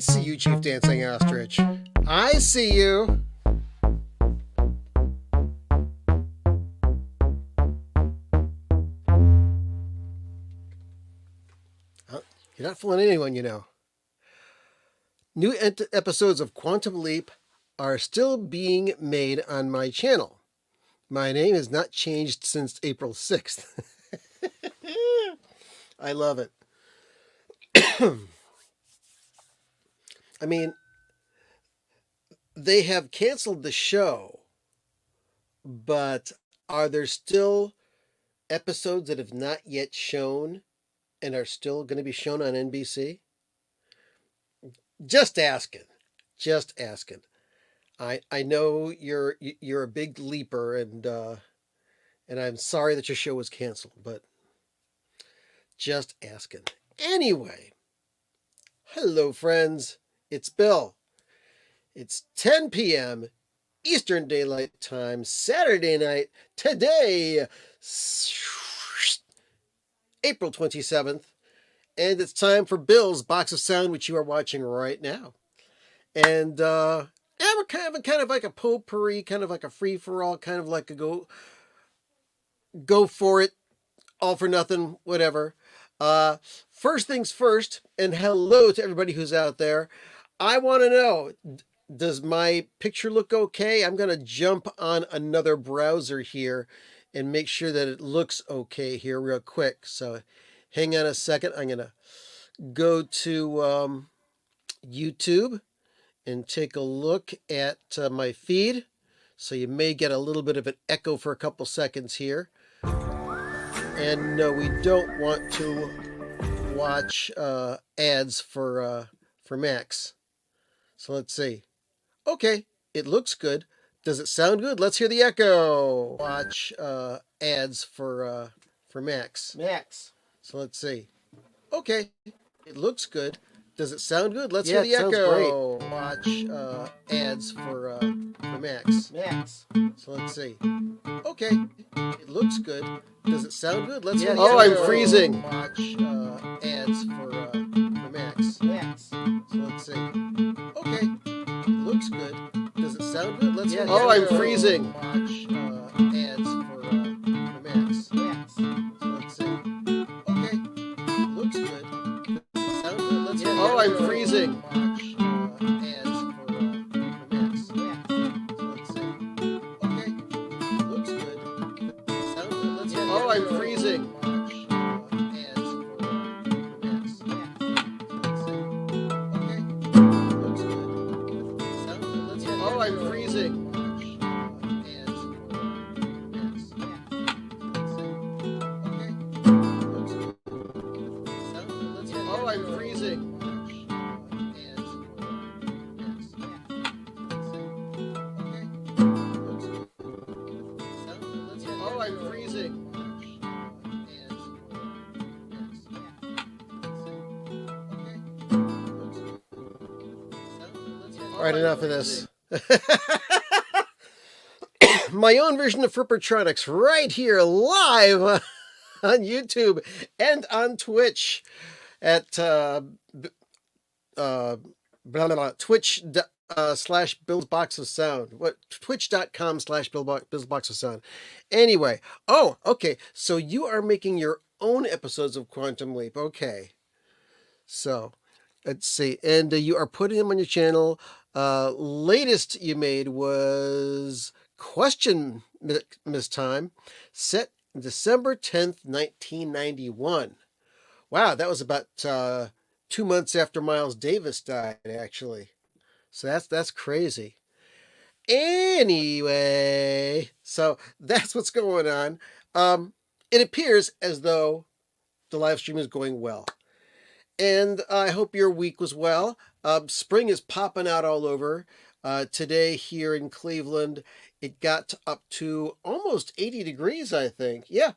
see you, Chief Dancing Ostrich. I see you. You're not fooling anyone, you know. New episodes of Quantum Leap are still being made on my channel. My name has not changed since April 6th. I love it. I mean, they have canceled the show, but are there still episodes that have not yet shown and are still going to be shown on NBC? Just asking. Just asking. I know you're a big leaper, and I'm sorry that your show was canceled, but just asking. Anyway, hello friends. It's Bill. It's 10 p.m. Eastern Daylight Time, Saturday night, today, April 27th, and it's time for Bill's Box of Sound, which you are watching right now. And we're kind of like a potpourri, kind of like a free-for-all, kind of like a go for it, all for nothing, whatever. First things first, and hello to everybody who's out there. I want to know, does my picture look okay? I'm going to jump on another browser here and make sure that it looks okay here real quick. So hang on a second. I'm going to go to YouTube and take a look at my feed. So you may get a little bit of an echo for a couple seconds here. And no, we don't want to watch ads for Macs. So let's see. Okay, it looks good. Does it sound good? Let's hear the echo. Watch ads for Macs. So let's see. Okay, it looks good. Does it sound good? Let's hear the echo. Great. Watch ads for Macs. So let's see. Okay, it looks good. Does it sound good? Let's hear the echo. Oh, I'm freezing. Watch ads for Macs. So let's see. Okay, it looks good. Does it sound good? Let's hear the echo. Oh, I'm freezing. Watch ads for Macs. So let's see. Okay, it looks good. Does it sound good? Let's hear the echo. Oh, I'm freezing. Watch ads for Macs. So let's see. Okay, it looks good. Does it sound good? Let's hear the echo. Oh, I'm freezing. All right, enough of this. My own version of Frippertronics right here live on YouTube and on Twitch at Twitch slash Bill's Box of Sound. Twitch.com slash Bill's Box of Sound. Anyway, oh, okay. So you are making your own episodes of Quantum Leap. Okay. So let's see. And you are putting them on your channel. Latest you made was Question Miss Time, set December 10th, 1991. Wow, that was about 2 months after Miles Davis died, actually. So that's crazy. Anyway, so that's what's going on. It appears as though the live stream is going well. And I hope your week was well. Spring is popping out all over. Today here in Cleveland, it got up to almost 80 degrees, I think. Yeah,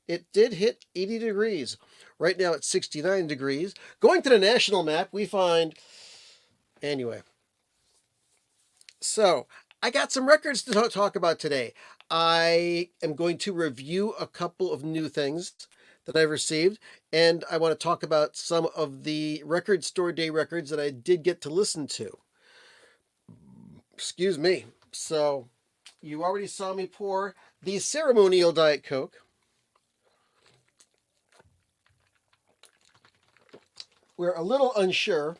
it did hit 80 degrees. Right now it's 69 degrees. Going to the national map, we find... Anyway. So, I got some records to talk about today. I am going to review a couple of new things that I've received, and I want to talk about some of the Record Store Day records that I did get to listen to. Excuse me. So, you already saw me pour the ceremonial Diet Coke. We're a little unsure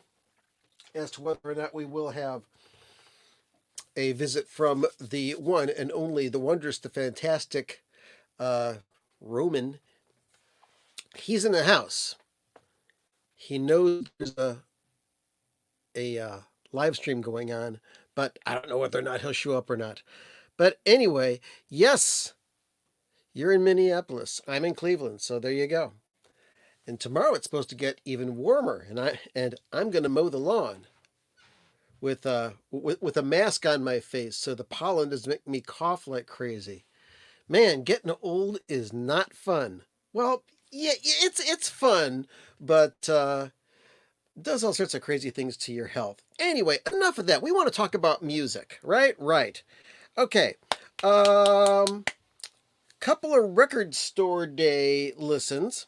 as to whether or not we will have a visit from the one and only, the wondrous, the fantastic Roman. He's in the house. He knows there's a live stream going on, but I don't know whether or not he'll show up or not. But anyway, yes, you're in Minneapolis. I'm in Cleveland, so there you go. And tomorrow it's supposed to get even warmer, and I'm going to mow the lawn with a mask on my face, so the pollen doesn't make me cough like crazy. Man, getting old is not fun. Well, yeah, it's fun, but does all sorts of crazy things to your health. Anyway, enough of that. We want to talk about music, right? Right. Okay. Couple of Record Store Day listens.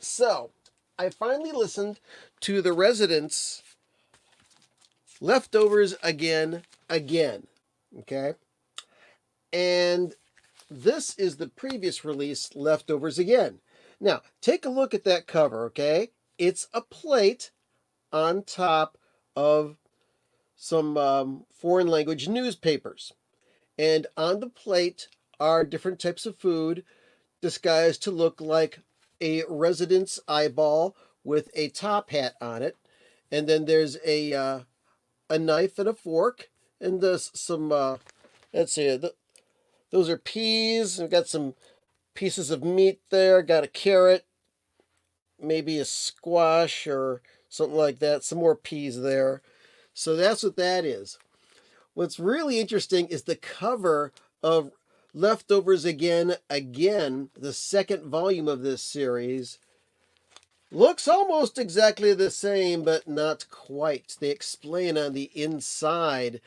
So, I finally listened to The Residents' Leftovers again. Okay? And this is the previous release, Leftovers Again. Now, take a look at that cover, okay? It's a plate on top of some foreign language newspapers. And on the plate are different types of food disguised to look like a resident's eyeball with a top hat on it. And then there's a knife and a fork. And there's some, let's see, those are peas. We've got some pieces of meat there. Got a carrot, maybe a squash or something like that. Some more peas there. So that's what that is. What's really interesting is the cover of Leftovers Again, the second volume of this series. Looks almost exactly the same, but not quite. They explain on the inside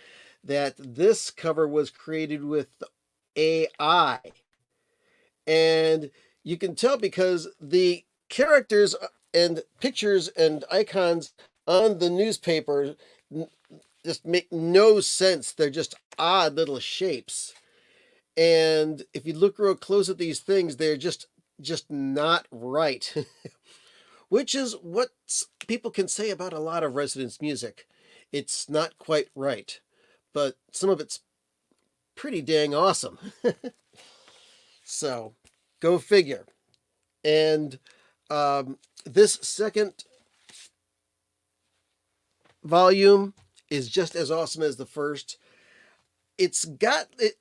that this cover was created with AI. And you can tell because the characters and pictures and icons on the newspaper just make no sense. They're just odd little shapes. And if you look real close at these things, they're just not right. Which is what people can say about a lot of Residents music. It's not quite right, but some of it's pretty dang awesome. So, go figure. And this second volume is just as awesome as the first. It's got it.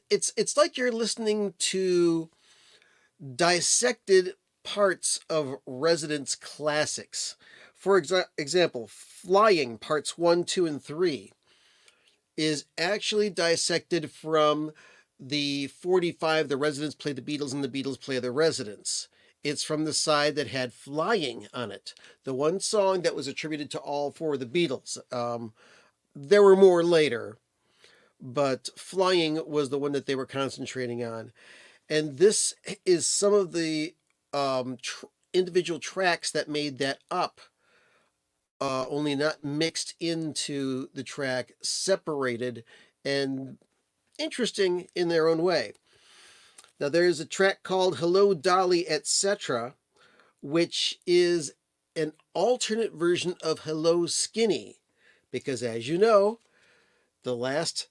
It's like you're listening to dissected parts of Residents classics. For example, Flying Parts 1, 2, and 3 is actually dissected from the 45, The Residents play the Beatles and the Beatles play the Residents. It's from the side that had Flying on it, the one song that was attributed to all four of the Beatles. There were more later, but Flying was the one that they were concentrating on. And this is some of the individual tracks that made that up, only not mixed into the track, separated and interesting in their own way. Now, there's a track called Hello Dolly, etc., which is an alternate version of Hello Skinny, because as you know, the last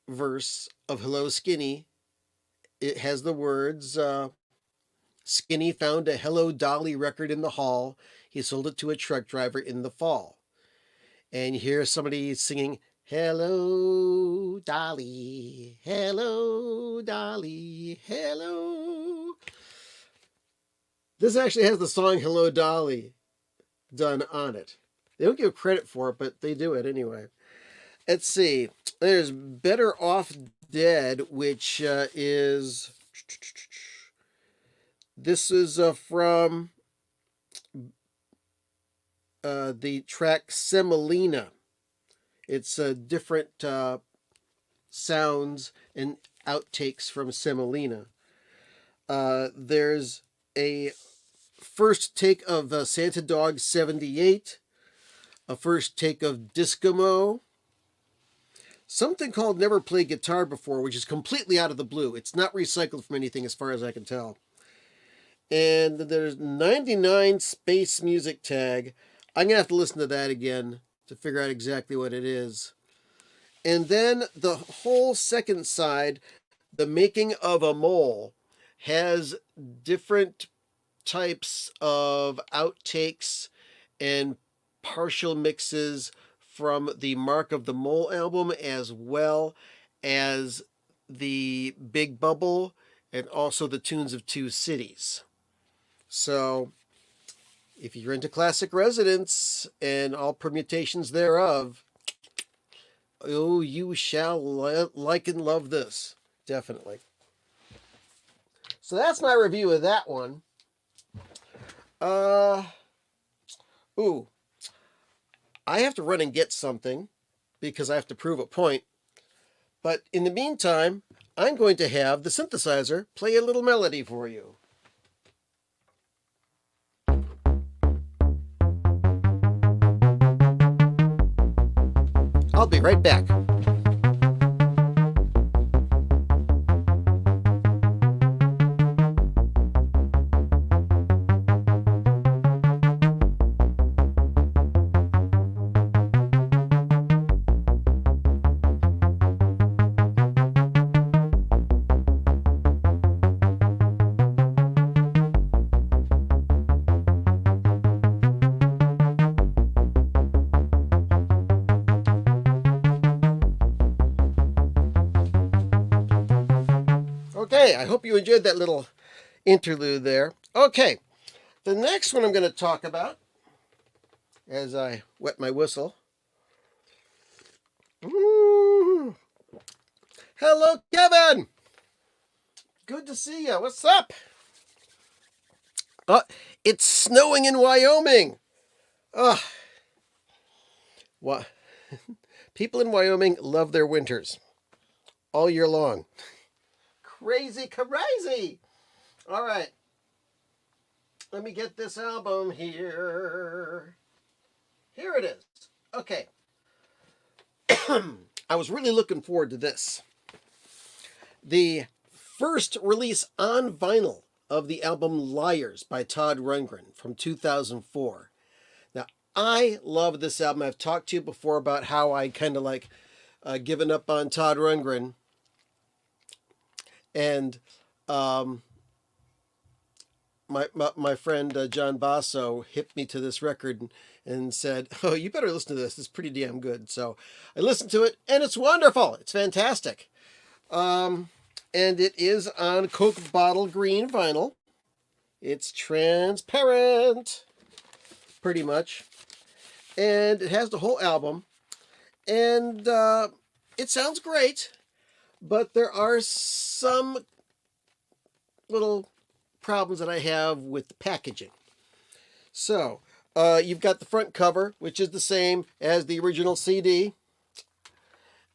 verse of Hello Skinny, it has the words, Skinny found a Hello Dolly record in the hall. He sold it to a truck driver in the fall. And you hear somebody singing, Hello Dolly, hello Dolly, hello. This actually has the song Hello Dolly done on it. They don't give credit for it, but they do it anyway. Let's see. There's Better Off Dead, which is... This is from the track Semolina. It's different sounds and outtakes from Semolina. There's a first take of Santa Dog 78, a first take of Discamo, something called Never Played Guitar Before, which is completely out of the blue. It's not recycled from anything as far as I can tell. And there's 99 Space Music Tag. I'm going to have to listen to that again to figure out exactly what it is. And then the whole second side, The Making of a Mole, has different types of outtakes and partial mixes from the Mark of the Mole album, as well as the Big Bubble and also the Tunes of Two Cities. So if you're into classic Residents and all permutations thereof, oh, you shall like and love this. Definitely. So that's my review of that one. Ooh. I have to run and get something because I have to prove a point. But in the meantime, I'm going to have the synthesizer play a little melody for you. I'll be right back. Okay, I hope you enjoyed that little interlude there. Okay, the next one I'm going to talk about, as I wet my whistle. Ooh. Hello, Kevin! Good to see you. What's up? It's snowing in Wyoming. What? People in Wyoming love their winters all year long. Crazy. All right. Let me get this album here. Here it is. Okay. I was really looking forward to this. The first release on vinyl of the album Liars by Todd Rundgren from 2004. Now, I love this album. I've talked to you before about how I kind of like given up on Todd Rundgren. And my friend John Basso hit me to this record and said, "Oh, you better listen to this. It's pretty damn good." So I listened to it, and it's wonderful. It's fantastic. And it is on Coke bottle green vinyl. It's transparent, pretty much. And it has the whole album. And it sounds great. But there are some little problems that I have with the packaging. So, you've got the front cover, which is the same as the original CD.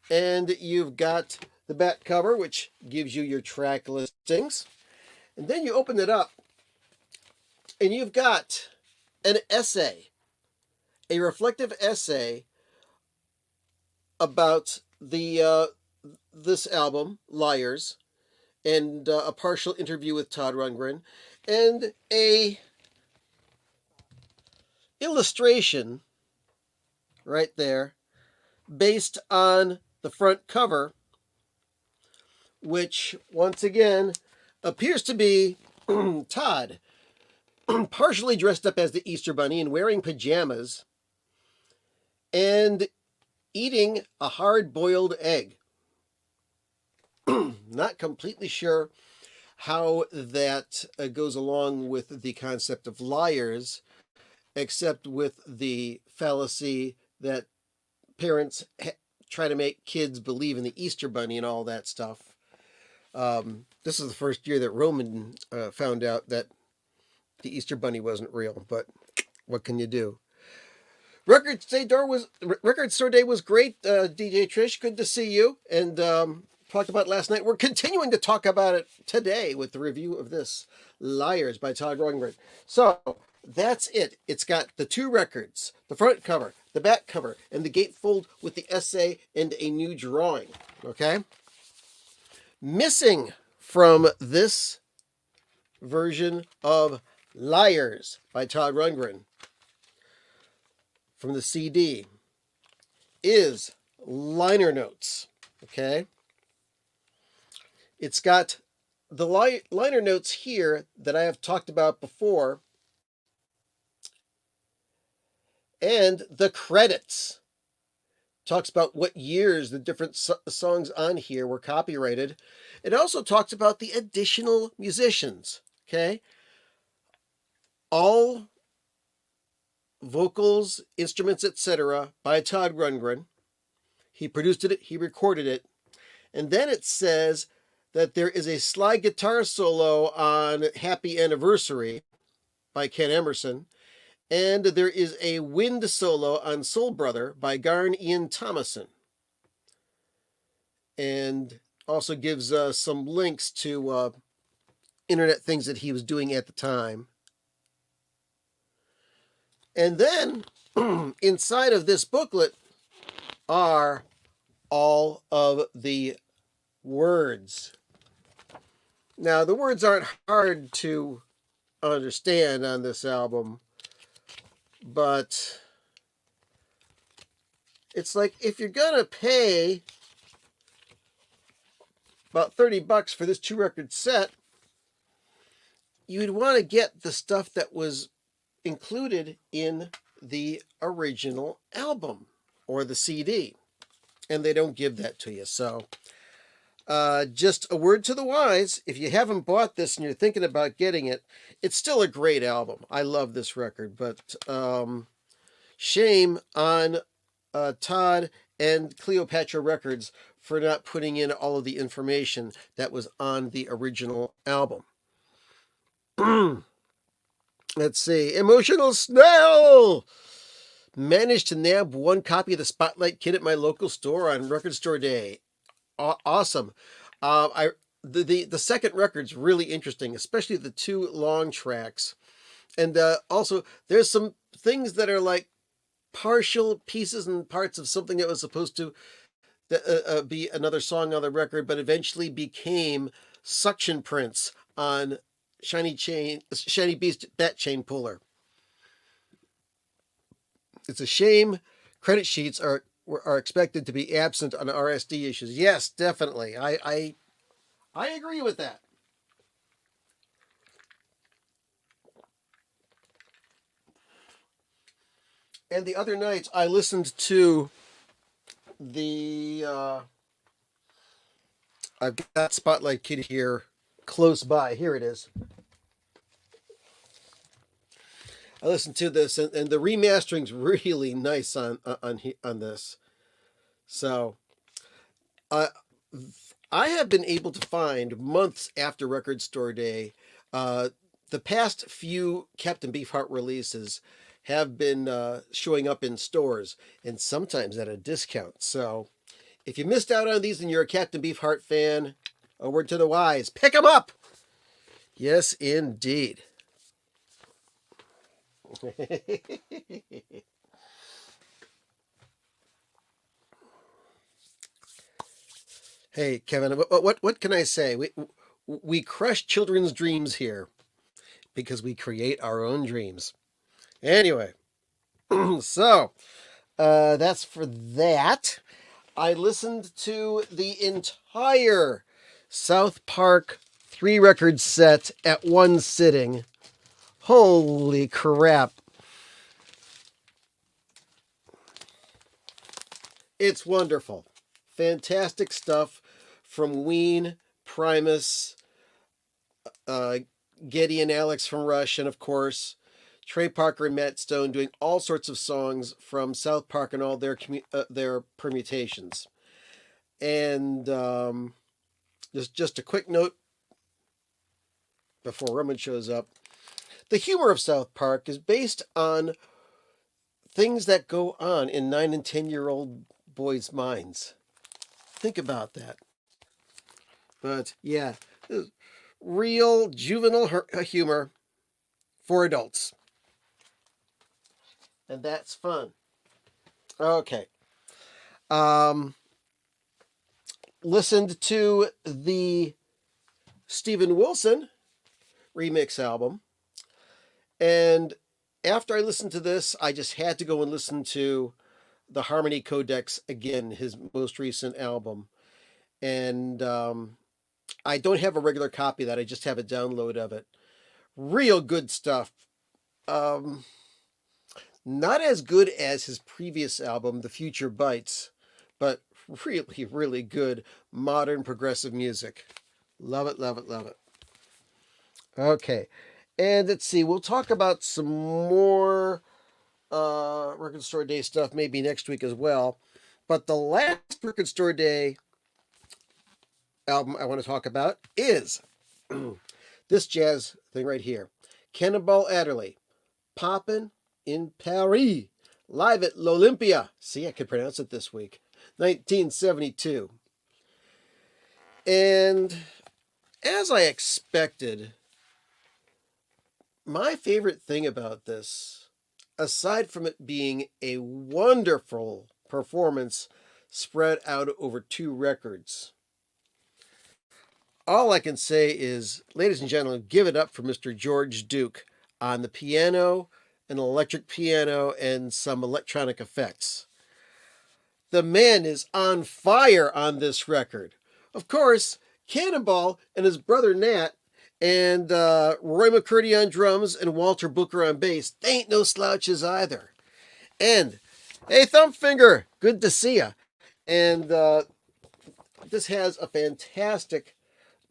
And you've got the back cover, which gives you your track listings. And then you open it up, and you've got an essay, a reflective essay about this album, Liars, and a partial interview with Todd Rundgren, and a illustration right there based on the front cover, which once again appears to be Todd partially dressed up as the Easter Bunny and wearing pajamas and eating a hard-boiled egg. Not completely sure how that goes along with the concept of liars, except with the fallacy that parents try to make kids believe in the Easter Bunny and all that stuff. This is the first year that Roman found out that the Easter Bunny wasn't real, but what can you do? Record Store Day was great, DJ Trish. Good to see you. And talked about last night. We're continuing to talk about it today with the review of this Liars by Todd Rundgren. So that's it. It's got the 2 records, the front cover, the back cover, and the gatefold with the essay and a new drawing. Okay? Missing from this version of Liars by Todd Rundgren from the CD is liner notes. Okay? It's got the liner notes here that I have talked about before, and the credits. Talks about what years the different songs on here were copyrighted. It also talks about the additional musicians. Okay? All vocals, instruments, etc. by Todd Rundgren. He produced it, he recorded it. And then it says that there is a slide guitar solo on Happy Anniversary by Ken Emerson. And there is a wind solo on Soul Brother by Garn Ian Thomason. And also gives some links to internet things that he was doing at the time. And then inside of this booklet are all of the words. Now, the words aren't hard to understand on this album, but it's like if you're gonna pay about $30 for this 2-record set, you'd want to get the stuff that was included in the original album or the CD, and they don't give that to you. So just a word to the wise, if you haven't bought this and you're thinking about getting it, it's still a great album. I love this record, but shame on Todd and Cleopatra Records for not putting in all of the information that was on the original album. Let's see. Emotional Snail! Managed to nab 1 copy of the Spotlight Kid at my local store on Record Store Day. Awesome. The second record's really interesting, especially the 2 long tracks. And also, there's some things that are like partial pieces and parts of something that was supposed to be another song on the record, but eventually became suction prints on Shiny Beast Bat Chain Puller. It's a shame credit sheets are expected to be absent on RSD issues. Yes, definitely. I agree with that. And the other night I listened to the I've got Spotlight Kid here close by. Here it is. I listened to this, and the remastering's really nice on this. So, I have been able to find months after Record Store Day, the past few Captain Beefheart releases have been showing up in stores, and sometimes at a discount. So, if you missed out on these and you're a Captain Beefheart fan, a word to the wise, pick them up. Yes, indeed. Hey, Kevin, what can I say? We crush children's dreams here because we create our own dreams. Anyway, so that's for that. I listened to the entire South Park 3-record set at one sitting. Holy crap. It's wonderful. Fantastic stuff from Ween, Primus, Geddy and Alex from Rush, and of course, Trey Parker and Matt Stone doing all sorts of songs from South Park and all their permutations. And just a quick note before Roman shows up. The humor of South Park is based on things that go on in 9 and 10-year-old boys' minds. Think about that. But yeah, real juvenile humor for adults. And that's fun. Okay. Um, Listened to the Steven Wilson remix album. And after I listened to this, I just had to go and listen to the Harmony Codex again, his most recent album. And I don't have a regular copy of that, I just have a download of it. Real good stuff. Um, Not as good as his previous album, The Future Bites, but really, really good modern progressive music. Love it, love it, love it. Okay. And let's see, we'll talk about some more Record Store Day stuff maybe next week as well. But the last Record Store Day album I want to talk about is this jazz thing right here. Cannonball Adderley, Poppin' in Paris, live at l'Olympia. See, I could pronounce it this week. 1972. And as I expected, my favorite thing about this, aside from it being a wonderful performance spread out over 2 records, all I can say is, ladies and gentlemen, give it up for Mr. George Duke on the piano, an electric piano, and some electronic effects. The man is on fire on this record. Of course, Cannonball and his brother Nat and Roy McCurdy on drums and Walter Booker on bass, they ain't no slouches either. And, hey, Thumbfinger, good to see ya. And this has a fantastic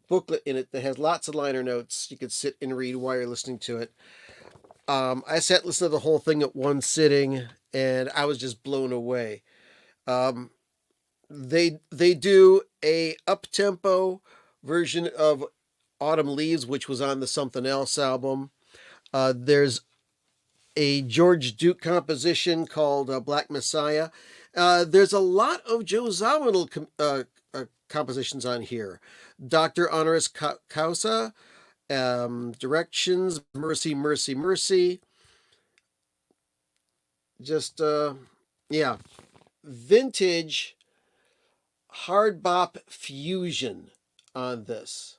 booklet in it that has lots of liner notes you could sit and read while you're listening to it. I sat and listened to the whole thing at one sitting, and I was just blown away. Um, they do a up tempo version of Autumn Leaves, which was on the Something Else album. There's a George Duke composition called Black Messiah. There's a lot of Joe Zawinul compositions on here. Dr. Honoris Causa, Directions, Mercy, Mercy, Mercy. Just, yeah, vintage hard bop fusion on this.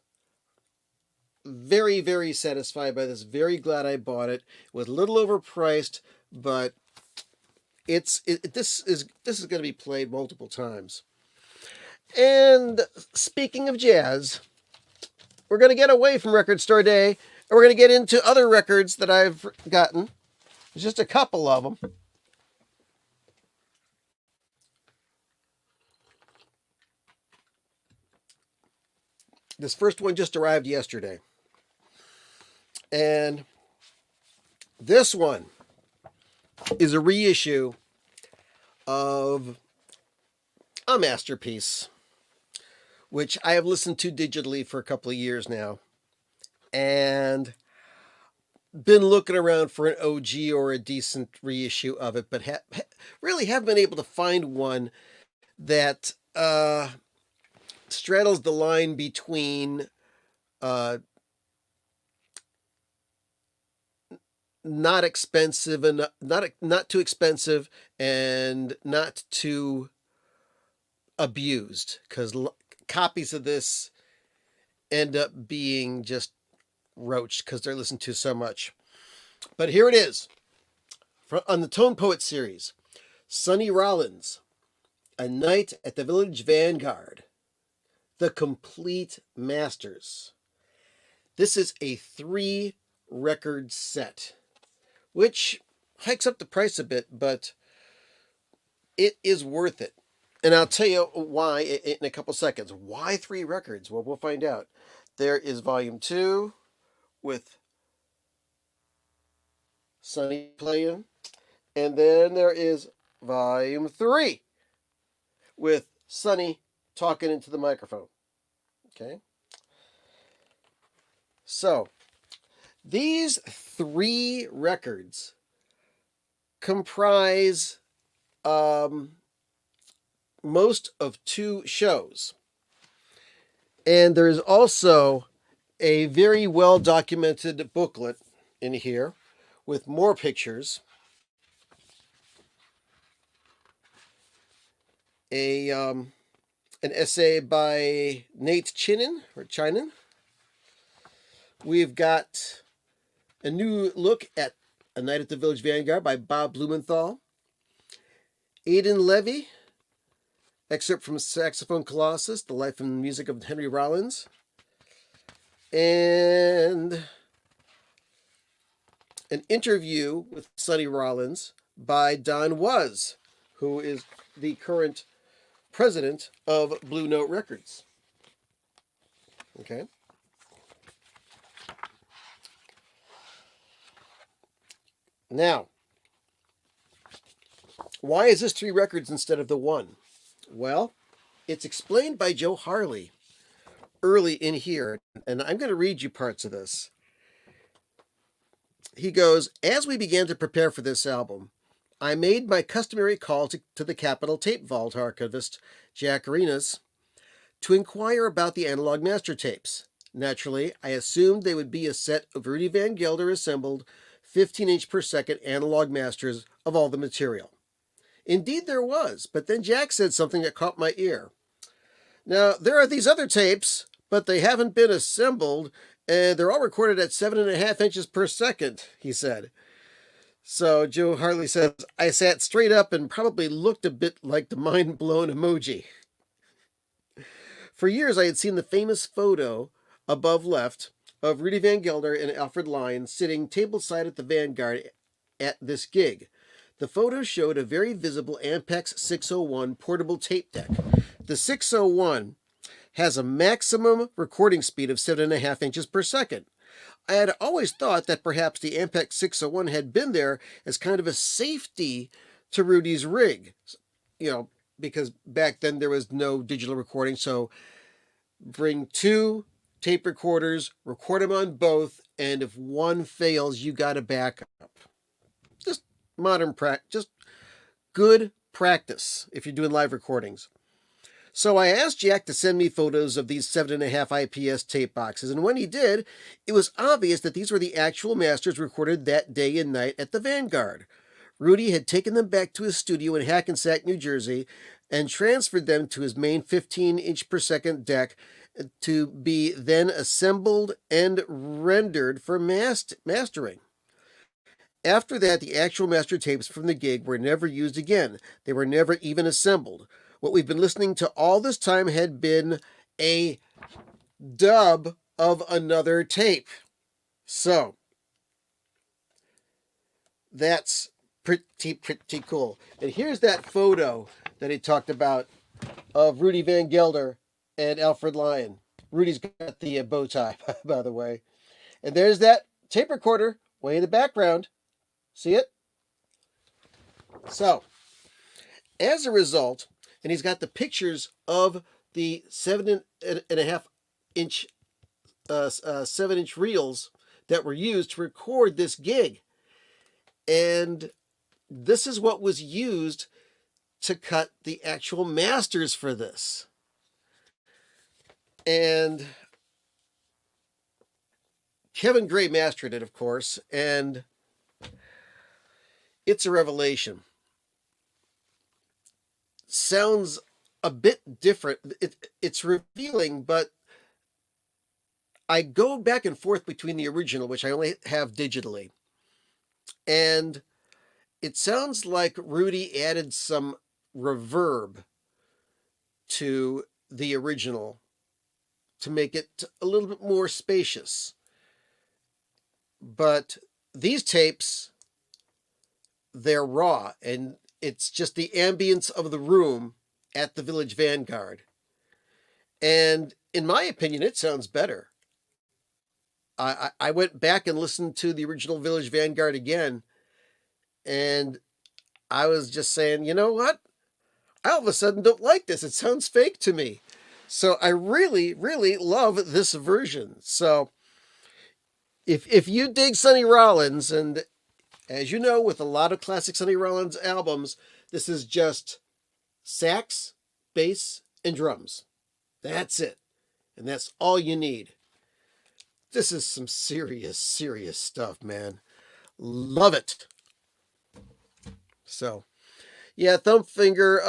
Very, very satisfied by this. Very glad I bought it. It was a little overpriced, but this is going to be played multiple times. And speaking of jazz, we're going to get away from Record Store Day, and we're going to get into other records that I've gotten. There's just a couple of them. This first one just arrived yesterday. And this one is a reissue of a masterpiece, which I have listened to digitally for a couple of years now. And been looking around for an OG or a decent reissue of it, but really haven't been able to find one that straddles the line between not expensive and not too expensive and not too abused, because copies of this end up being just roached because they're listened to so much. But here it is on the Tone Poet series. Sonny Rollins, A Night at the Village Vanguard, the complete masters. This is a 3-record set, which hikes up the price a bit, but it is worth it. And I'll tell you why in a couple seconds. Why 3 records? Well, we'll find out. There is Volume 2 with Sonny playing. And then there is Volume 3 with Sonny talking into the microphone. Okay? So, these 3 records comprise most of 2 shows. And there's also a very well documented booklet in here with more pictures. An essay by Nate Chinen. We've got a new look at A Night at the Village Vanguard by Bob Blumenthal. Aidan Levy, excerpt from Saxophone Colossus, The Life and Music of Henry Rollins. And an interview with Sonny Rollins by Don Was, who is the current president of Blue Note Records. Okay. Now, why is this 3 records instead of the 1? Well, it's explained by Joe Harley early in here, and I'm going to read you parts of this. He goes, as we began to prepare for this album, I made my customary call to the Capitol Tape Vault archivist, Jack Arenas, to inquire about the analog master tapes. Naturally, I assumed they would be a set of Rudy Van Gelder assembled 15-inch per second analog masters of all the material. Indeed there was, but then Jack said something that caught my ear. Now, there are these other tapes, but they haven't been assembled, and they're all recorded at 7.5 inches per second, he said. So Joe Harley says, I sat straight up and probably looked a bit like the mind-blown emoji. For years I had seen the famous photo above left of Rudy Van Gelder and Alfred Lyon sitting tableside at the Vanguard at this gig. The photo showed a very visible Ampex 601 portable tape deck. The 601 has a maximum recording speed of 7.5 inches per second. I had always thought that perhaps the Ampex 601 had been there as kind of a safety to Rudy's rig. Because back then there was no digital recording, so bring 2 tape recorders, record them on both, and if one fails, you got a backup. Just just good practice if you're doing live recordings. So I asked Jack to send me photos of these 7.5 IPS tape boxes, and when he did, it was obvious that these were the actual masters recorded that day and night at the Vanguard. Rudy had taken them back to his studio in Hackensack, New Jersey, and transferred them to his main 15-inch per second deck to be then assembled and rendered for mastering. After that, the actual master tapes from the gig were never used again. They were never even assembled. What we've been listening to all this time had been a dub of another tape. So, that's pretty cool. And here's that photo that he talked about of Rudy Van Gelder and Alfred Lyon. Rudy's got the bow tie, by the way. And there's that tape recorder way in the background. See it? So, as a result, and he's got the pictures of the 7.5 inch 7-inch reels that were used to record this gig. And this is what was used to cut the actual masters for this. And Kevin Gray mastered it, of course, and it's a revelation. Sounds a bit different. It's revealing, but I go back and forth between the original, which I only have digitally, and it sounds like Rudy added some reverb to the original to make it a little bit more spacious. But these tapes, they're raw, and it's just the ambience of the room at the Village Vanguard. And in my opinion, it sounds better. I went back and listened to the original Village Vanguard again, and I was just saying, you know what? I all of a sudden don't like this. It sounds fake to me. So I really, really love this version. So if you dig Sonny Rollins, and as you know, with a lot of classic Sonny Rollins albums, this is just sax, bass, and drums. That's it. And that's all you need. This is some serious, serious stuff, man. Love it. So, yeah, thumb finger.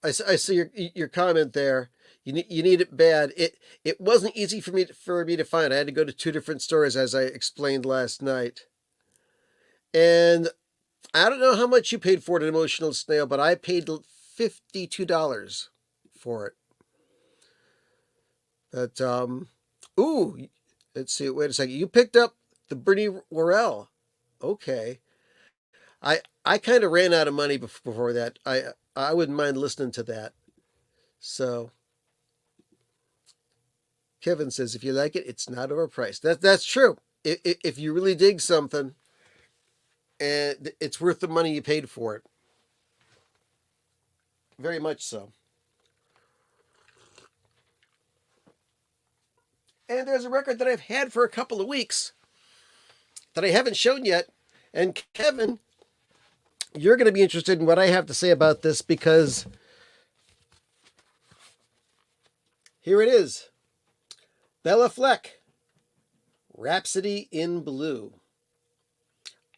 I see your comment there. You need it bad. It wasn't easy for me to find. I had to go to two different stores, as I explained last night. And I don't know how much you paid for it, an emotional snail, but I paid $52 for it. But ooh, let's see. Wait a second. You picked up the Brittany Worrell. Okay. I kind of ran out of money before that. I wouldn't mind listening to that. So Kevin says, if you like it, it's not overpriced. That's true. If you really dig something, and it's worth the money you paid for it. Very much so. And there's a record that I've had for a couple of weeks that I haven't shown yet. And Kevin, you're going to be interested in what I have to say about this, because here it is. Bella Fleck, Rhapsody in Blue.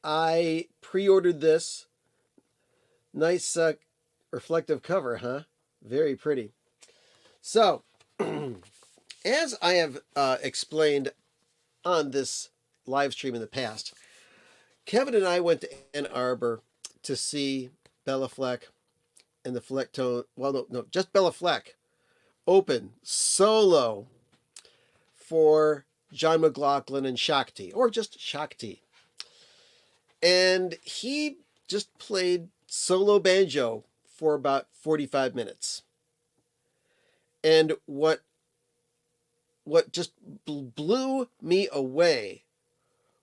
I pre-ordered this. Nice reflective cover, huh? Very pretty. So, as I have explained on this live stream in the past, Kevin and I went to Ann Arbor to see Bella Fleck and the Flecktone. Well, no, just Bella Fleck open solo for John McLaughlin and Shakti, or just Shakti. And he just played solo banjo for about 45 minutes. And what just blew me away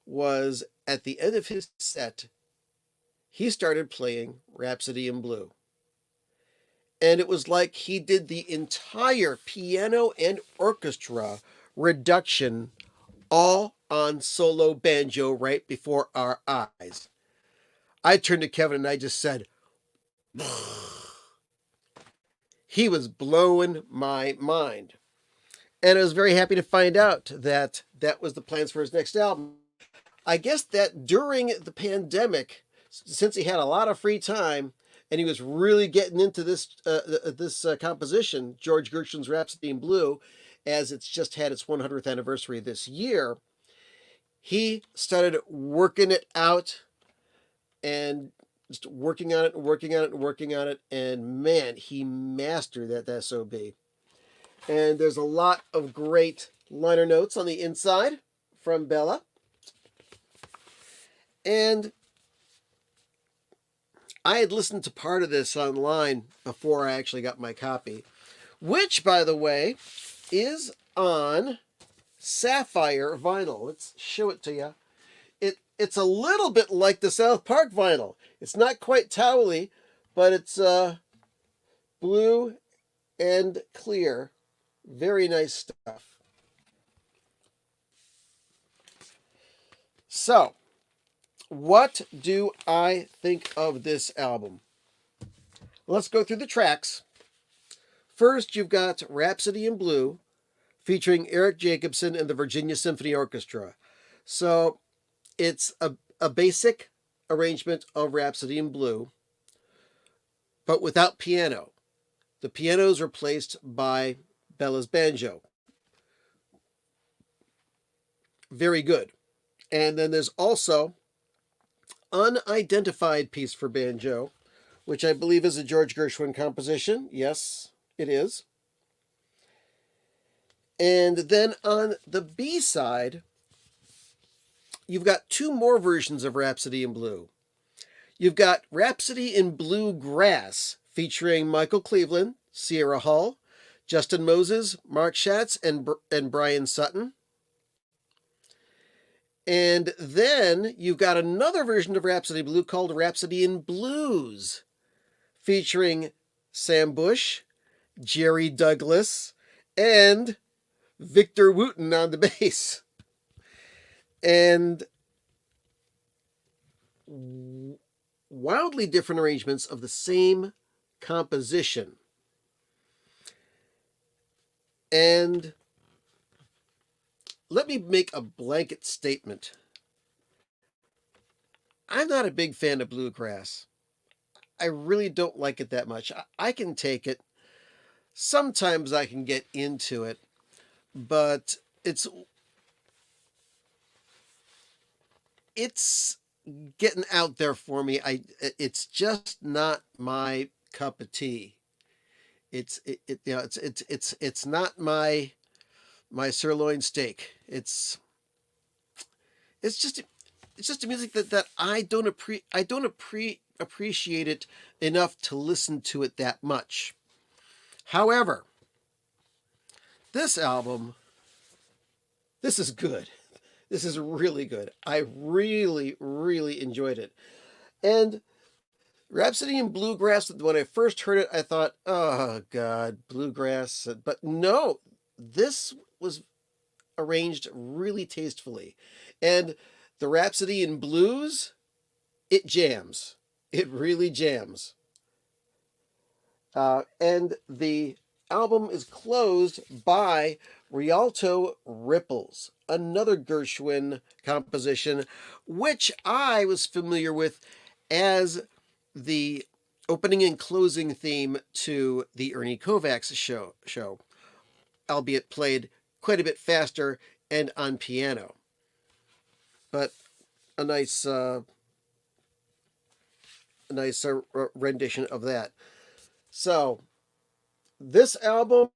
was at the end of his set, he started playing Rhapsody in Blue. And it was like he did the entire piano and orchestra reduction all on solo banjo right before our eyes. I turned to Kevin and I just said, he was blowing my mind. And I was very happy to find out that that was the plans for his next album. I guess that during the pandemic, since he had a lot of free time and he was really getting into this composition, George Gershwin's Rhapsody in Blue, as it's just had its 100th anniversary this year, he started working it out and just working on it and working on it and working on it. And man, he mastered that SOB. And there's a lot of great liner notes on the inside from Bella. And I had listened to part of this online before I actually got my copy, which, by the way, is on sapphire vinyl. Let's show it to you. It's a little bit like the South Park vinyl. It's not quite towely, but it's blue and clear. Very nice stuff. So, what do I think of this album? Let's go through the tracks. First, you've got Rhapsody in Blue, featuring Eric Jacobson and the Virginia Symphony Orchestra. So, it's a basic arrangement of Rhapsody in Blue, but without piano. The piano is replaced by Bella's banjo. Very good. And then there's also Unidentified Piece for Banjo, which I believe is a George Gershwin composition. Yes, it is. And then on the B side, you've got two more versions of Rhapsody in Blue. You've got Rhapsody in Bluegrass, featuring Michael Cleveland, Sierra Hull, Justin Moses, Mark Schatz, and Brian Sutton. And then you've got another version of Rhapsody in Blue called Rhapsody in Blues, featuring Sam Bush, Jerry Douglas, and Victor Wooten on the bass. And wildly different arrangements of the same composition. And let me make a blanket statement. I'm not a big fan of bluegrass. I really don't like it that much. I can take it. Sometimes I can get into it, but it's getting out there for me. It's just not my cup of tea. It's not my sirloin steak. It's just it's just a music that I don't appreciate it enough to listen to it that much. However, this album, this is good. This is really good. I really, really enjoyed it. And Rhapsody in Bluegrass, when I first heard it, I thought, oh, God, bluegrass. But no, this was arranged really tastefully. And the Rhapsody in Blues, it jams. It really jams. And the album is closed by Rialto Ripples, another Gershwin composition, which I was familiar with as the opening and closing theme to the Ernie Kovacs show, albeit played quite a bit faster and on piano. But a nice rendition of that. So this album,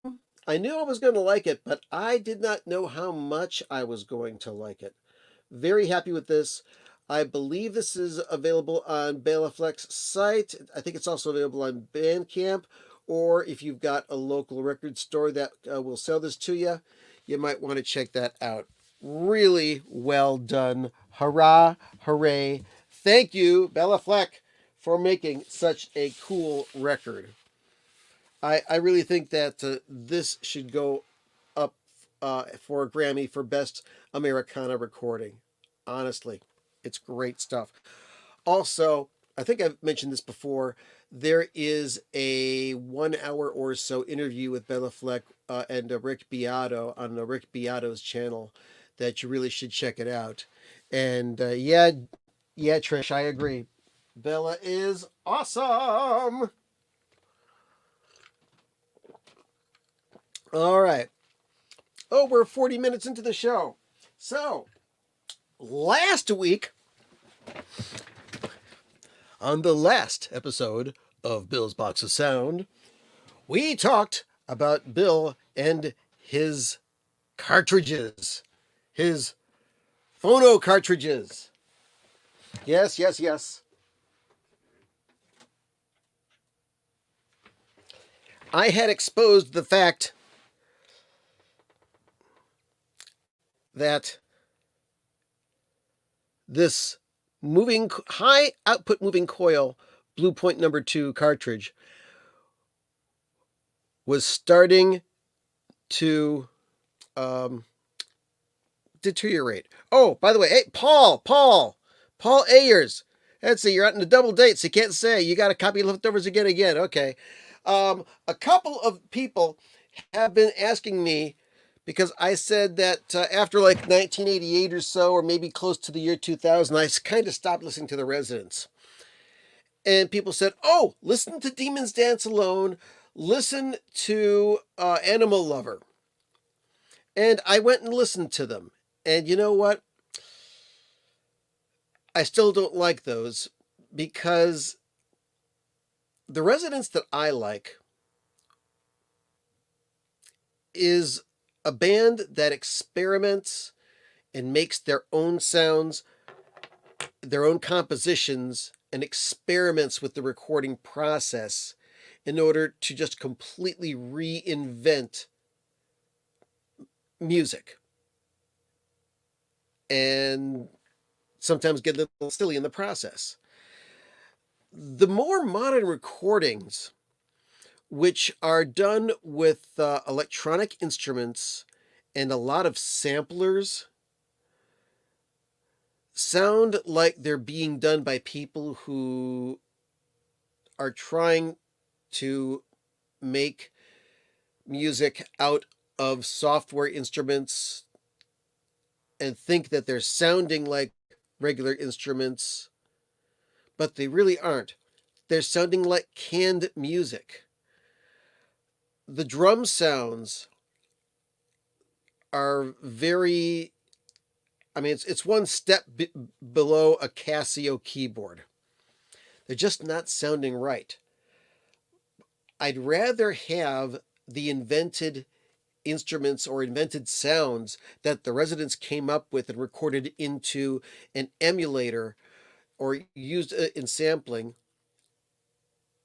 I knew I was going to like it, but I did not know how much I was going to like it. Very happy with this. I believe this is available on Bela Fleck's site. I think it's also available on Bandcamp, or if you've got a local record store that will sell this to you, you might want to check that out. Really well done. Hurrah, hooray. Thank you, Bela Fleck, for making such a cool record. I really think that this should go up for a Grammy for Best Americana Recording. Honestly, it's great stuff. Also, I think I've mentioned this before. There is a 1 hour or so interview with Bela Fleck and Rick Beato on Rick Beato's channel that you really should check it out. And yeah, Trish, I agree. Bela is awesome. All right. Oh, we're 40 minutes into the show. So, last week, on the last episode of Bill's Box of Sound, we talked about Bill and his cartridges, his phono cartridges. Yes. I had exposed the fact that this high output moving coil Blue Point number 2 cartridge was starting to deteriorate. Oh, by the way, hey, Paul Ayers. Let's see, you're out in the double dates. You can't say you got a copy of Leftovers again. Okay. A couple of people have been asking me, because I said that after like 1988 or so, or maybe close to the year 2000, I kind of stopped listening to the Residents. And people said, oh, listen to Demons Dance Alone, listen to Animal Lover. And I went and listened to them. And you know what? I still don't like those, because the Residents that I like is a band that experiments and makes their own sounds, their own compositions, and experiments with the recording process in order to just completely reinvent music. And sometimes get a little silly in the process. The more modern recordings, which are done with electronic instruments and a lot of samplers, sound like they're being done by people who are trying to make music out of software instruments and think that they're sounding like regular instruments, but they really aren't. They're sounding like canned music. The drum sounds are very, I mean, it's one step below a Casio keyboard. They're just not sounding right. I'd rather have the invented instruments or invented sounds that the residents came up with and recorded into an emulator or used in sampling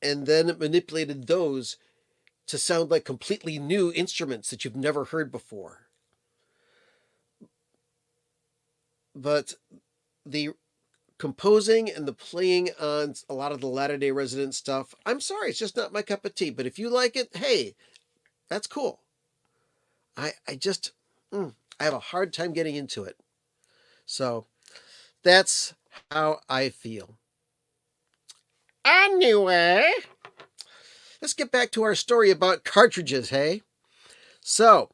and then manipulated those to sound like completely new instruments that you've never heard before. But the composing and the playing on a lot of the Latter day Resident stuff, I'm sorry, it's just not my cup of tea. But if you like it, hey, that's cool. I just, I have a hard time getting into it. So that's how I feel. Anyway, let's get back to our story about cartridges, hey? So,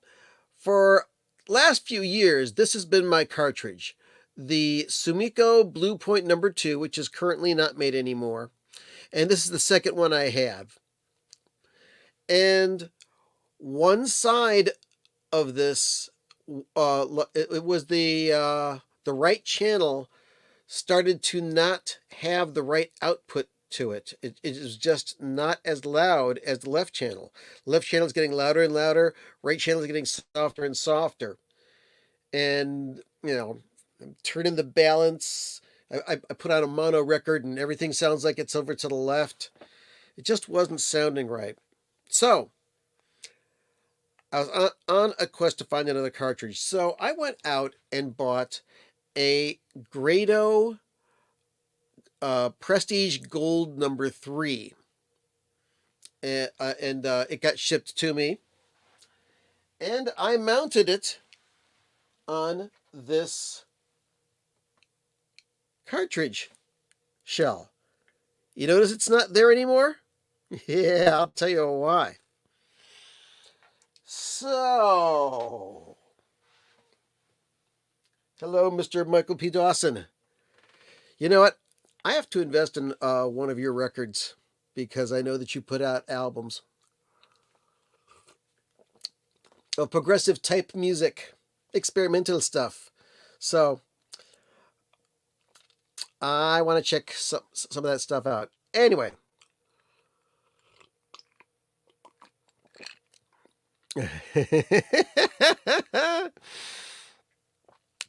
for last few years, this has been my cartridge. The Sumiko Blue Point number 2, which is currently not made anymore. And this is the second one I have. And one side of this, it was the right channel started to not have the right output to it. It is just not as loud as the left channel. Left channel is getting louder and louder. Right channel is getting softer and softer. And, I'm turning the balance. I put on a mono record and everything sounds like it's over to the left. It just wasn't sounding right. So, I was on a quest to find another cartridge. So I went out and bought a Grado Prestige Gold number 3. And it got shipped to me. And I mounted it on this cartridge shell. You notice it's not there anymore? Yeah, I'll tell you why. So, hello, Mr. Michael P. Dawson. You know what? I have to invest in one of your records because I know that you put out albums of progressive type music, experimental stuff. So, I want to check some of that stuff out. Anyway.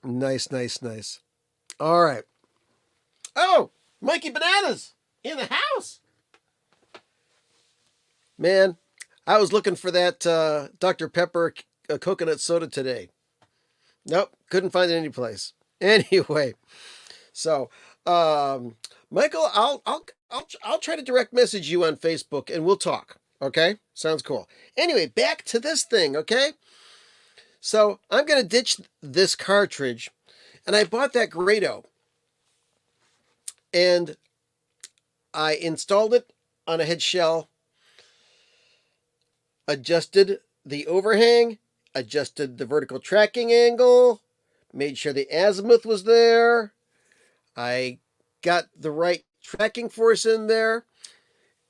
Nice. All right. Oh, Mikey Bananas in the house. Man, I was looking for that Dr. Pepper coconut soda today. Nope, couldn't find it any place. Anyway, so Michael, I'll try to direct message you on Facebook and we'll talk. Okay? Sounds cool. Anyway, back to this thing, okay? So I'm going to ditch this cartridge, and I bought that Grado. And I installed it on a head shell, adjusted the overhang, adjusted the vertical tracking angle, made sure the azimuth was there. I got the right tracking force in there.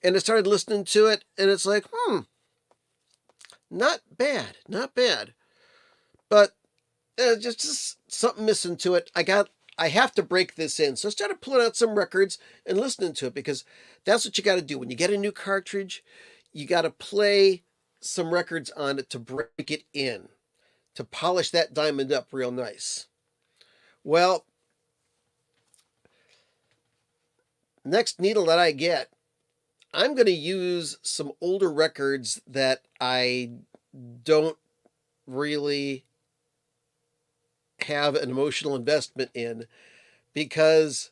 And I started listening to it, and it's like, not bad. But just something missing to it. I have to break this in. So I started pulling out some records and listening to it because that's what you got to do. When you get a new cartridge, you got to play some records on it to break it in, to polish that diamond up real nice. Well, next needle that I get, I'm going to use some older records that I don't really have an emotional investment in because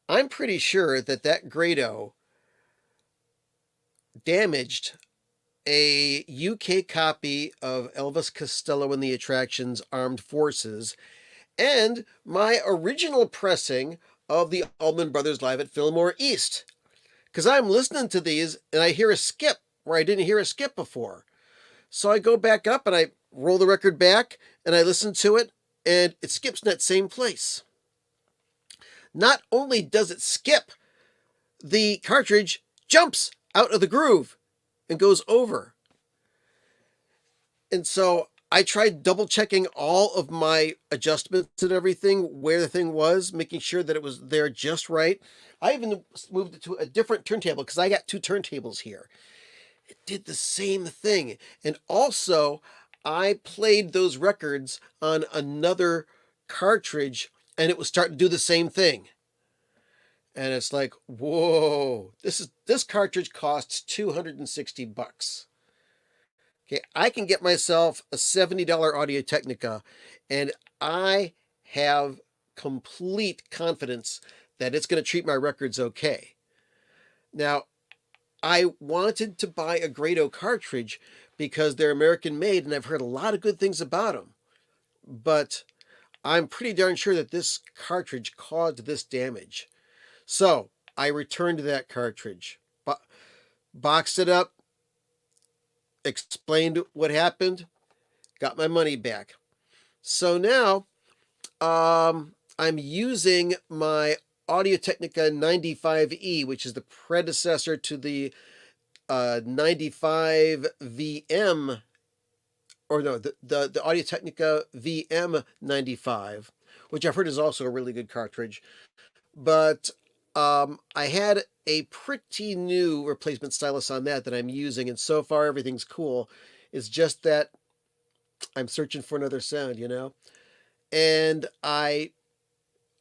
I'm pretty sure that Grado damaged a UK copy of Elvis Costello and the Attractions Armed Forces and my original pressing of the Allman Brothers Live at Fillmore East. Because I'm listening to these and I hear a skip where I didn't hear a skip before. So I go back up and I roll the record back and I listen to it, and it skips in that same place. Not only does it skip, the cartridge jumps out of the groove and goes over. And so I tried double checking all of my adjustments and everything, where the thing was, making sure that it was there just right. I even moved it to a different turntable because I got two turntables here. It did the same thing. And also, I played those records on another cartridge and it was starting to do the same thing. And it's like, whoa, this cartridge costs $260. Okay, I can get myself a $70 Audio Technica, and I have complete confidence that it's going to treat my records okay. Now, I wanted to buy a Grado cartridge because they're American made, and I've heard a lot of good things about them. But I'm pretty darn sure that this cartridge caused this damage. So I returned that cartridge, boxed it up, explained what happened, got my money back. So now I'm using my Audio Technica 95E, which is the predecessor to the 95 VM, or no, the Audio Technica VM 95, which I've heard is also a really good cartridge. But I had a pretty new replacement stylus on that I'm using, and so far everything's cool. It's just that I'm searching for another sound, And I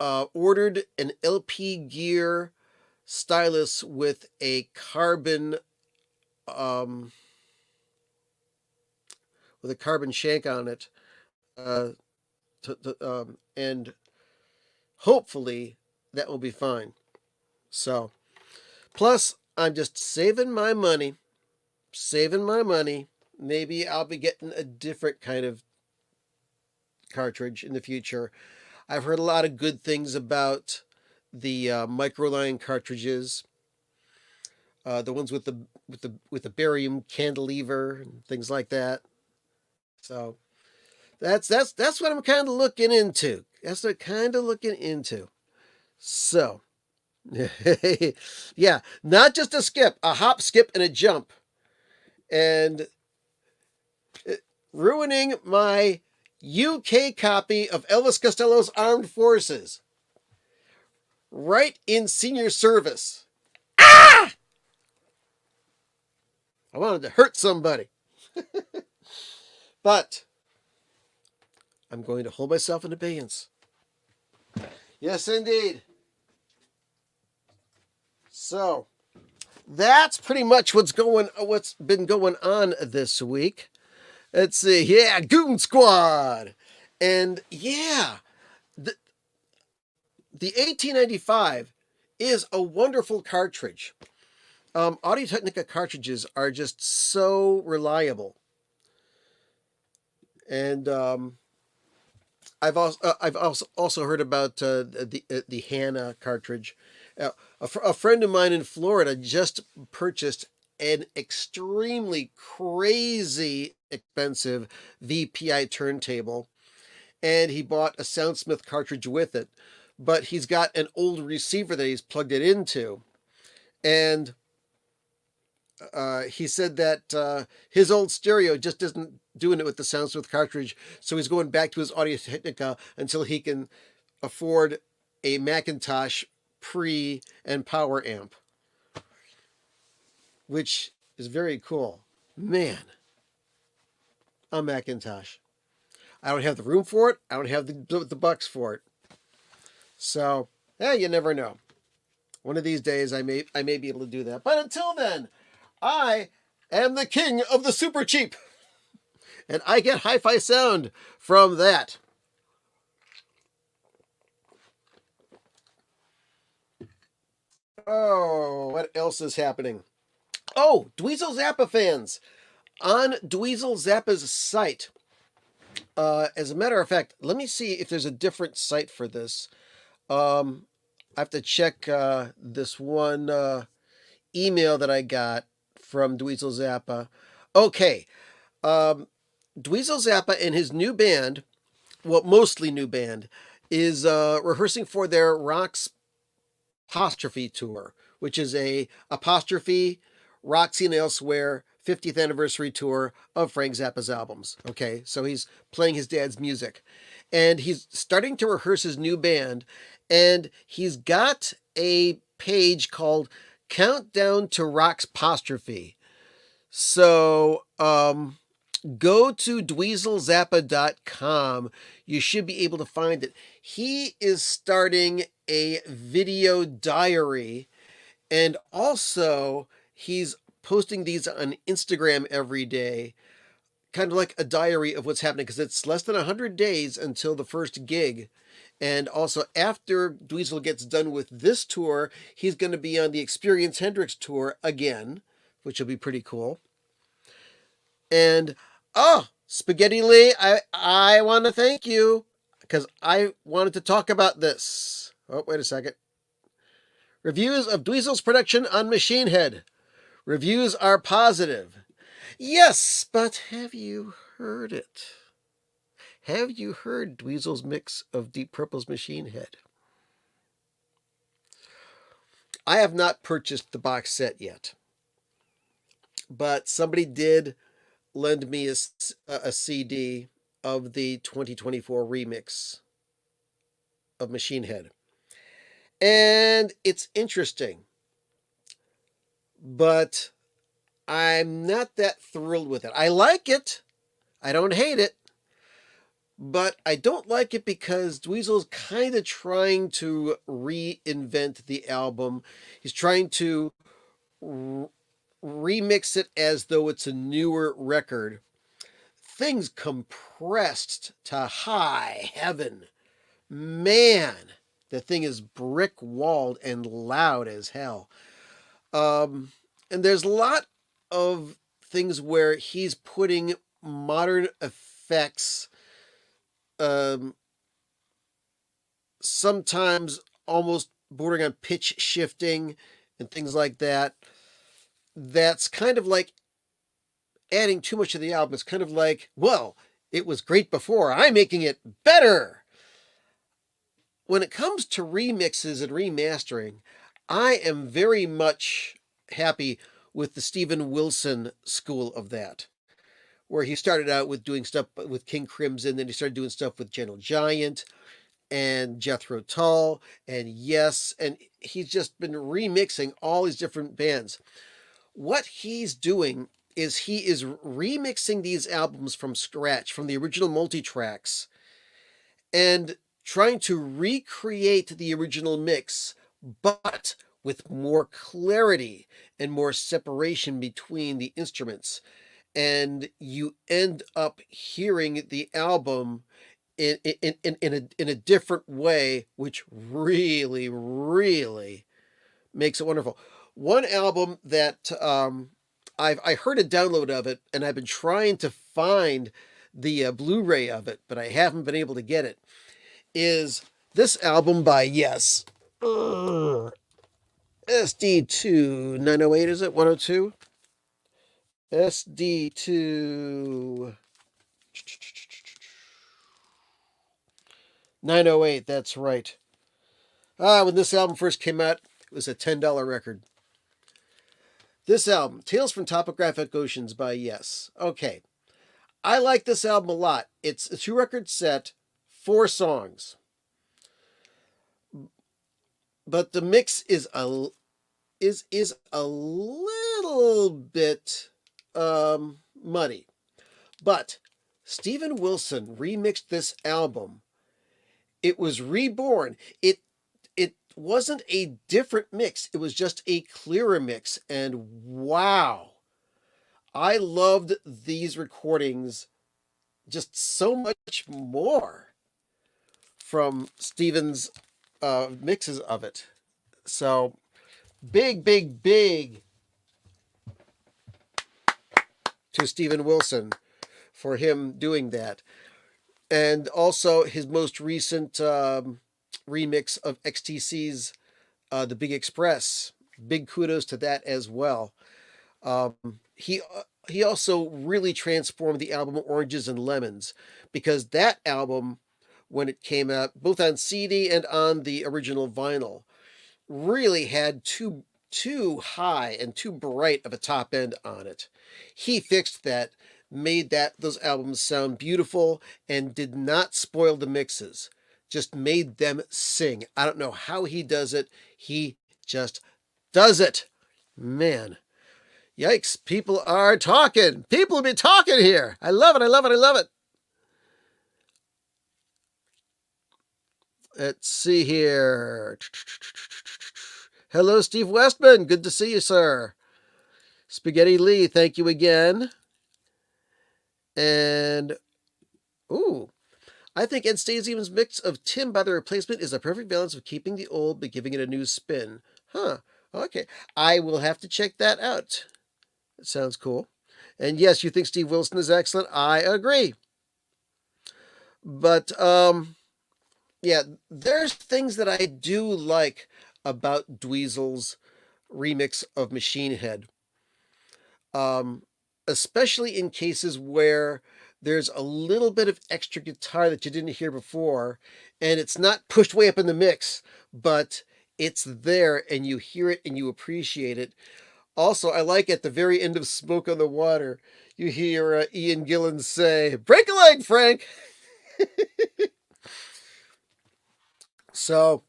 ordered an LP Gear stylus with a carbon shank on it, and hopefully that will be fine. So, plus I'm just saving my money. Maybe I'll be getting a different kind of cartridge in the future. I've heard a lot of good things about the microline cartridges, the ones with the barium cantilever and things like that. So that's what I'm kind of looking into. So yeah, not just a skip, a hop, skip, and a jump, and ruining my UK copy of Elvis Costello's Armed Forces right in senior service. Ah! I wanted to hurt somebody. But I'm going to hold myself in abeyance. Yes, indeed. So that's pretty much what's been going on this week. Let's see. Yeah, Goon Squad. And yeah, the 1895 is a wonderful cartridge. Audio Technica cartridges are just so reliable. And I've also heard about the Hannah cartridge. A friend of mine in Florida just purchased an extremely crazy expensive VPI turntable, and he bought a Soundsmith cartridge with it. But he's got an old receiver that he's plugged it into, and he said that his old stereo just isn't doing it with the Soundsmith cartridge, so he's going back to his Audio Technica until he can afford a Macintosh pre and power amp, which is very cool. Man, a Macintosh. I don't have the room for it. I don't have the bucks for it. So, you never know. One of these days, I may be able to do that. But until then, I am the king of the super cheap, and I get hi-fi sound from that. Oh, what else is happening? Oh, Dweezil Zappa fans. On Dweezil Zappa's site, as a matter of fact, let me see if there's a different site for this. I have to check this one email that I got from Dweezil Zappa. Okay, Dweezil Zappa and his new band, well, mostly new band, is rehearsing for their Rocks Apostrophe tour, which is a apostrophe Roxy and Elsewhere 50th anniversary tour of Frank Zappa's albums. Okay, so he's playing his dad's music, and he's starting to rehearse his new band, and he's got a page called Countdown to Rock's Apostrophe. So, go to dweezilzappa.com. You should be able to find it. He is starting a video diary, and also he's posting these on Instagram every day, kind of like a diary of what's happening, because it's less than 100 days until the first gig. And also, after Dweezil gets done with this tour, he's going to be on the Experience Hendrix tour again, which will be pretty cool. And oh, Spaghetti Lee, I want to thank you because I wanted to talk about this. Oh, wait a second. Reviews of Dweezil's production on Machine Head. Reviews are positive. Yes, but have you heard it? Have you heard Dweezil's mix of Deep Purple's Machine Head? I have not purchased the box set yet, but somebody did lend me a CD of the 2024 remix of Machine Head. And it's interesting, but I'm not that thrilled with it. I like it. I don't hate it. But I don't like it because Dweezil's kind of trying to reinvent the album. He's trying to remix it as though it's a newer record. Things compressed to high heaven. Man, the thing is brick walled and loud as hell. And there's a lot of things where he's putting modern effects, sometimes almost bordering on pitch shifting and things like that. That's kind of like adding too much to the album. It's kind of like, well, it was great before, I'm making it better. When it comes to remixes and remastering, I am very much happy with the Steven Wilson school of that, where he started out with doing stuff with King Crimson, then he started doing stuff with Gentle Giant and Jethro Tull, and Yes, and he's just been remixing all these different bands. What he's doing is he is remixing these albums from scratch, from the original multi-tracks, and trying to recreate the original mix, but with more clarity and more separation between the instruments. And you end up hearing the album in a different way, which really, really makes it wonderful. One album that I heard a download of it, and I've been trying to find the Blu-ray of it, but I haven't been able to get it, is this album by Yes. SD2 908, is it? 102? SD2 908, that's right. When this album first came out, it was a $10 record. This album, Tales from Topographic Oceans by Yes. Okay. I like this album a lot. It's a 2-record set, 4 songs. But the mix is a little bit muddy. But Steven Wilson remixed this album. It was reborn. It wasn't a different mix. It was just a clearer mix. And wow, I loved these recordings just so much more from Steven's mixes of it. So big to Steven Wilson for him doing that. And also his most recent remix of XTC's The Big Express. Big kudos to that as well. He he also really transformed the album Oranges and Lemons, because that album, when it came out, both on CD and on the original vinyl, really had too high and too bright of a top end on it. He fixed that, made those albums sound beautiful, and did not spoil the mixes. Just made them sing. I don't know how he does it. He just does it. Man. Yikes, people are talking. People be talking here. I love it. I love it. I love it. Let's see here. Hello, Steve Westman. Good to see you, sir. Spaghetti Lee, thank you again. And, ooh, I think Ed Stasium's mix of Tim by the Replacement is a perfect balance of keeping the old but giving it a new spin. Huh, okay. I will have to check that out. It sounds cool. And yes, you think Steve Wilson is excellent. I agree. But, yeah, there's things that I do like about Dweezil's remix of Machine Head. Especially in cases where there's a little bit of extra guitar that you didn't hear before, and it's not pushed way up in the mix, but it's there and you hear it and you appreciate it. Also, I like at the very end of Smoke on the Water, you hear Ian Gillan say, "Break a leg, Frank!" So,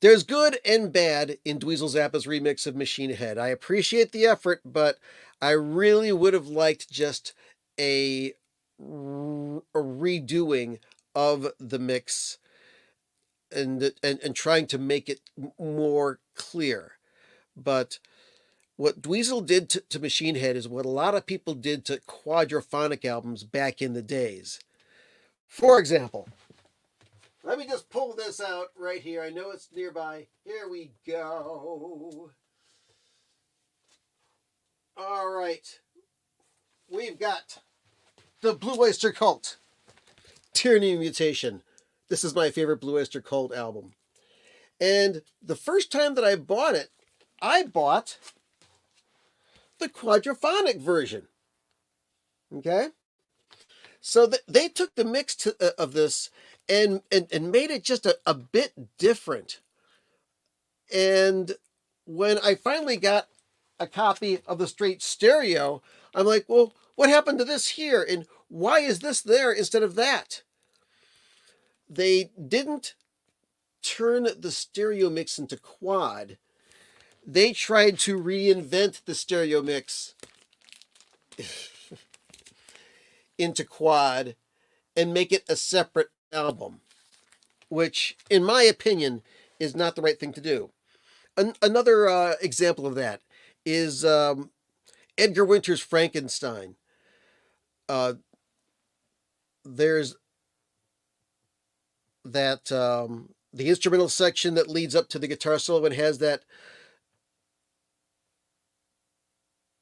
there's good and bad in Dweezil Zappa's remix of Machine Head. I appreciate the effort, but I really would have liked just a redoing of the mix and trying to make it more clear. But what Dweezil did to Machine Head is what a lot of people did to quadraphonic albums back in the days. For example, let me just pull this out right here. I know it's nearby. Here we go. All right. We've got the Blue Oyster Cult, Tyranny and Mutation. This is my favorite Blue Oyster Cult album. And the first time that I bought it, I bought the quadraphonic version. Okay? So they took the mix of this and made it just a bit different. And when I finally got a copy of the straight stereo, I'm like, well, what happened to this here? And why is this there instead of that? They didn't turn the stereo mix into quad. They tried to reinvent the stereo mix into quad and make it a separate album, which, in my opinion, is not the right thing to do. Another example of that is Edgar Winter's Frankenstein. There's that the instrumental section that leads up to the guitar solo and has that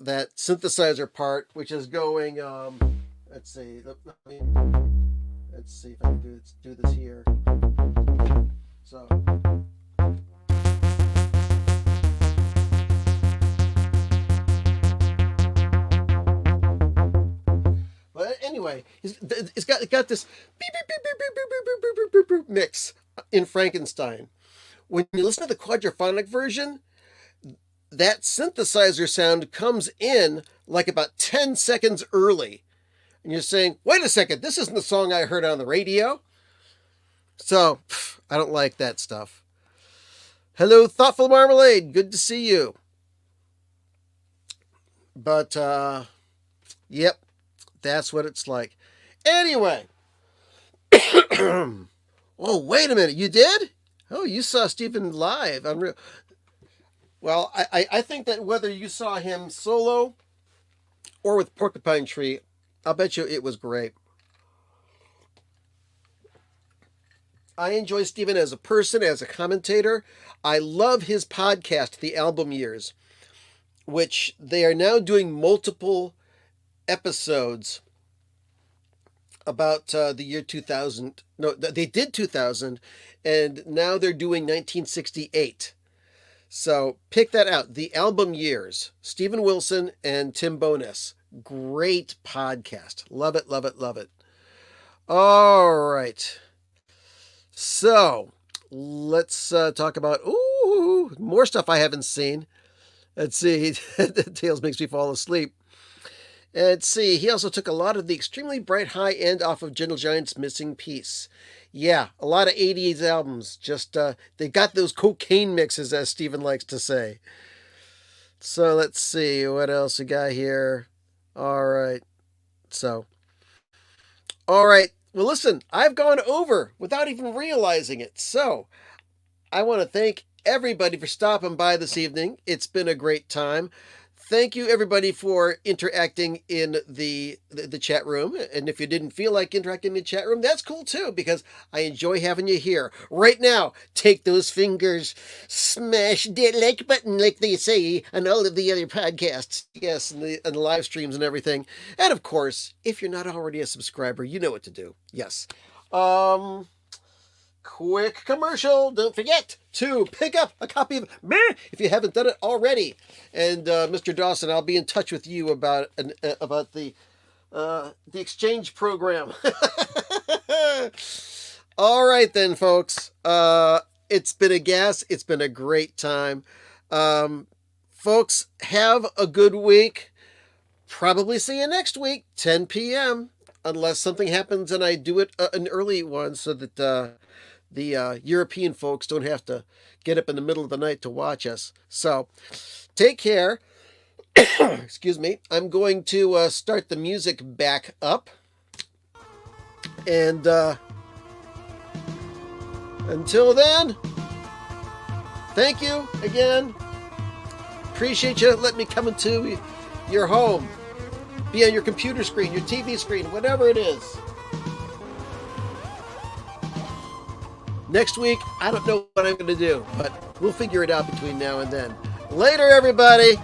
synthesizer part, which is going. Let's see. Let's see if I can do this here. So. But anyway, it's got this beep, beep, beep, beep, beep, beep, beep, beep, beep, beep, beep, mix in Frankenstein. When you listen to the quadraphonic version, that synthesizer sound comes in like about 10 seconds early. And you're saying, wait a second, this isn't the song I heard on the radio. So, I don't like that stuff. Hello, Thoughtful Marmalade. Good to see you. But, yep, that's what it's like. Anyway. Oh, wait a minute. You did? Oh, you saw Stephen live. Unreal. Well, I think that whether you saw him solo or with Porcupine Tree, I'll bet you it was great. I enjoy Stephen as a person, as a commentator. I love his podcast, The Album Years, which they are now doing multiple episodes about the year 2000. No, they did 2000, and now they're doing 1968. So pick that out. The Album Years, Stephen Wilson and Tim Bowness. Great podcast. Love it, love it, love it. All right. So let's talk about more stuff I haven't seen. Let's see. Tails makes me fall asleep. Let's see. He also took a lot of the extremely bright high end off of Gentle Giant's Missing Piece. Yeah, a lot of 80s albums. Just they got those cocaine mixes, as Steven likes to say. So let's see what else we got here. All right. All right. Well, listen, I've gone over without even realizing it. So I want to thank everybody for stopping by this evening. It's been a great time. Thank you, everybody, for interacting in the chat room. And if you didn't feel like interacting in the chat room, that's cool too, because I enjoy having you here. Right now, take those fingers, smash that like button, like they say on all of the other podcasts. Yes, and the live streams and everything. And of course, if you're not already a subscriber, you know what to do. Yes. Quick commercial. Don't forget to pick up a copy of Meh if you haven't done it already. And Mr. Dawson, I'll be in touch with you about the exchange program. All right then, folks. It's been a gas. It's been a great time. Folks, have a good week. Probably see you next week, 10 p.m. Unless something happens and I do it an early one so that the European folks don't have to get up in the middle of the night to watch us. So, take care. Excuse me. I'm going to start the music back up. And until then, thank you again. Appreciate you letting me come into your home. Be on your computer screen, your TV screen, whatever it is. Next week, I don't know what I'm going to do, but we'll figure it out between now and then. Later, everybody!